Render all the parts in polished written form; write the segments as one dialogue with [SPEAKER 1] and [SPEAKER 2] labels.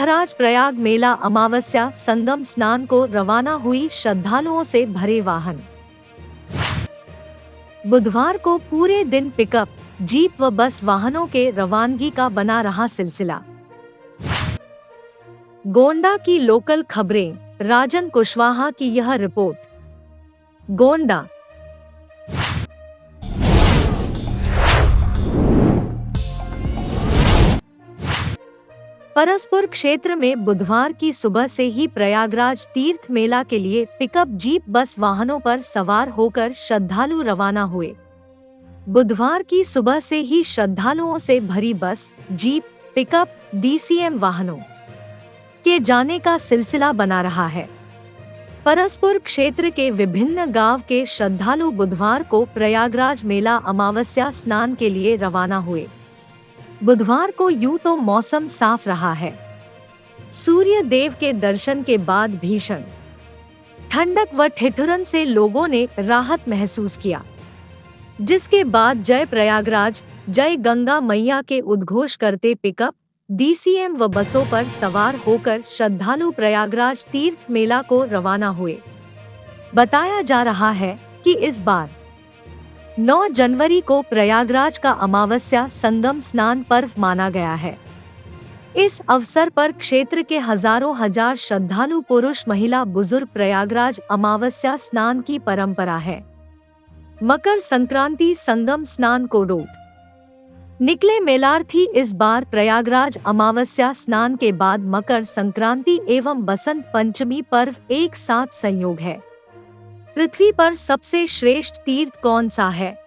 [SPEAKER 1] महाराज प्रयाग मेला अमावस्या संगम स्नान को रवाना हुई श्रद्धालुओं से भरे वाहन। बुधवार को पूरे दिन पिकअप, जीप व बस वाहनों के रवानगी का बना रहा सिलसिला। गोंडा की लोकल खबरें, राजन कुशवाहा की यह रिपोर्ट। गोंडा। परसपुर क्षेत्र में बुधवार की सुबह से ही प्रयागराज तीर्थ मेला के लिए पिकअप, जीप, बस वाहनों पर सवार होकर श्रद्धालु रवाना हुए। बुधवार की सुबह से ही श्रद्धालुओं से भरी बस, जीप, पिकअप, डीसीएम वाहनों के जाने का सिलसिला बना रहा है। परसपुर क्षेत्र के विभिन्न गांव के श्रद्धालु बुधवार को प्रयागराज मेला अमावस्या स्नान के लिए रवाना हुए। बुधवार को यूं तो मौसम साफ रहा है। सूर्य देव के दर्शन के बाद भीषण ठंडक व ठिठुरन से लोगों ने राहत महसूस किया, जिसके बाद जय प्रयागराज, जय गंगा मैया के उद्घोष करते पिकअप, डीसीएम व बसों पर सवार होकर श्रद्धालु प्रयागराज तीर्थ मेला को रवाना हुए। बताया जा रहा है कि इस बार 9 जनवरी को प्रयागराज का अमावस्या संगम स्नान पर्व माना गया है। इस अवसर पर क्षेत्र के हजार श्रद्धालु पुरुष, महिला, बुजुर्ग प्रयागराज अमावस्या स्नान की परंपरा है। मकर संक्रांति संगम स्नान को डोब निकले मेलार्थी इस बार प्रयागराज अमावस्या स्नान के बाद मकर संक्रांति एवं बसंत पंचमी पर्व एक साथ संयोग है। पृथ्वी पर सबसे श्रेष्ठ तीर्थ कौन सा है?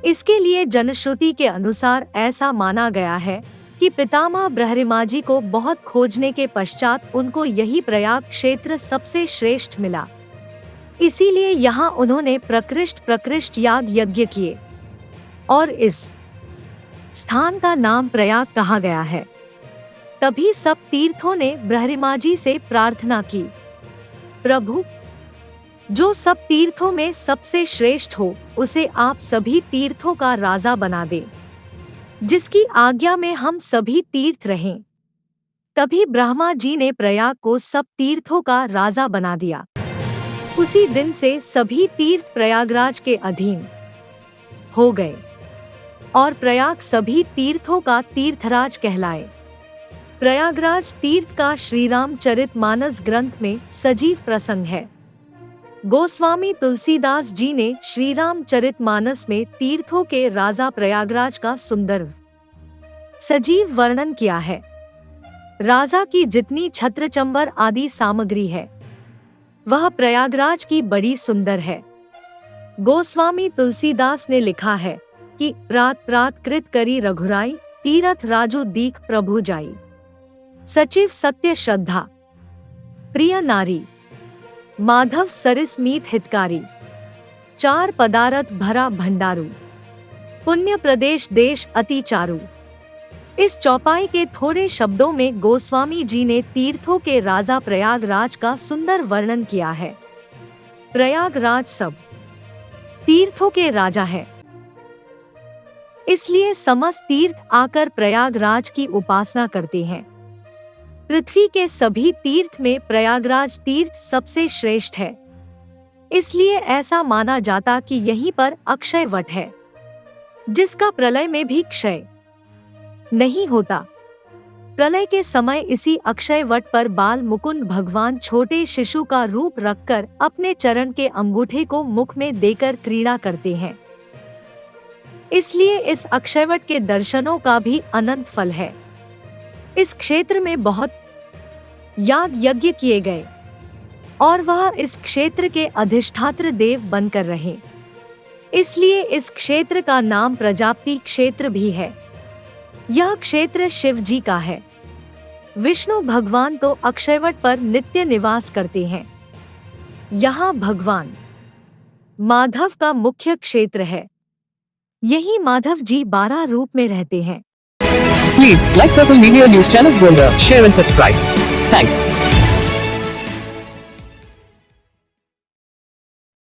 [SPEAKER 1] इसके लिए जनश्रुति के अनुसार ऐसा माना गया है कि पितामह ब्रह्मजी को बहुत खोजने के पश्चात उनको यही प्रयाग क्षेत्र सबसे श्रेष्ठ मिला। इसीलिए यहाँ उन्होंने प्रकृष्ट याग यज्ञ किए और इस स्थान का नाम प्रयाग कहा गया है। तभी सब तीर्थों ने ब्रह्मजी से प्रार्थना की, प्रभु, जो सब तीर्थों में सबसे श्रेष्ठ हो उसे आप सभी तीर्थों का राजा बना दे, जिसकी आज्ञा में हम सभी तीर्थ रहें। तभी ब्रह्मा जी ने प्रयाग को सब तीर्थों का राजा बना दिया। उसी दिन से सभी तीर्थ प्रयागराज के अधीन हो गए और प्रयाग सभी तीर्थों का तीर्थराज कहलाए। प्रयागराज तीर्थ का श्रीराम चरितमानस ग्रंथ में सजीव प्रसंग है। गोस्वामी तुलसीदास जी ने श्रीराम चरितमानस में तीर्थों के राजा प्रयागराज का सुंदर सजीव वर्णन किया है। राजा की जितनी छत्र चंबर आदि सामग्री है वह प्रयागराज की बड़ी सुंदर है। गोस्वामी तुलसीदास ने लिखा है कि रात रात कृत करी रघुराई, तीरथ राजू दीख प्रभु जाई। सचिव सत्य श्रद्धा, प्रिय नारी, माधव सरिस मीत हितकारी, 4 पदारथ भरा भंडारू, पुण्य प्रदेश देश अति चारू। इस चौपाई के थोड़े शब्दों में गोस्वामी जी ने तीर्थों के राजा प्रयागराज का सुंदर वर्णन किया है। प्रयागराज सब तीर्थों के राजा है, इसलिए समस्त तीर्थ आकर प्रयागराज की उपासना करते हैं। पृथ्वी के सभी तीर्थ में प्रयागराज तीर्थ सबसे श्रेष्ठ है, इसलिए ऐसा माना जाता कि यहीं पर अक्षय वट है, जिसका प्रलय में भी क्षय नहीं होता। प्रलय के समय इसी अक्षय वट पर बाल मुकुंद भगवान छोटे शिशु का रूप रखकर अपने चरण के अंगूठे को मुख में देकर क्रीड़ा करते हैं। इसलिए इस अक्षयवट के दर्शनों का भी अनंत फल है। इस क्षेत्र में बहुत याग यज्ञ किए गए और वह इस क्षेत्र के अधिष्ठात्र देव बनकर रहे, इसलिए इस क्षेत्र का नाम प्रजापति क्षेत्र भी है। यह क्षेत्र शिव जी का है। विष्णु भगवान तो अक्षयवट पर नित्य निवास करते हैं। यहाँ भगवान माधव का मुख्य क्षेत्र है। यही माधव जी 12 रूप में रहते हैं।
[SPEAKER 2] Please like Circle Media News Channel Golda, share and subscribe. Thanks.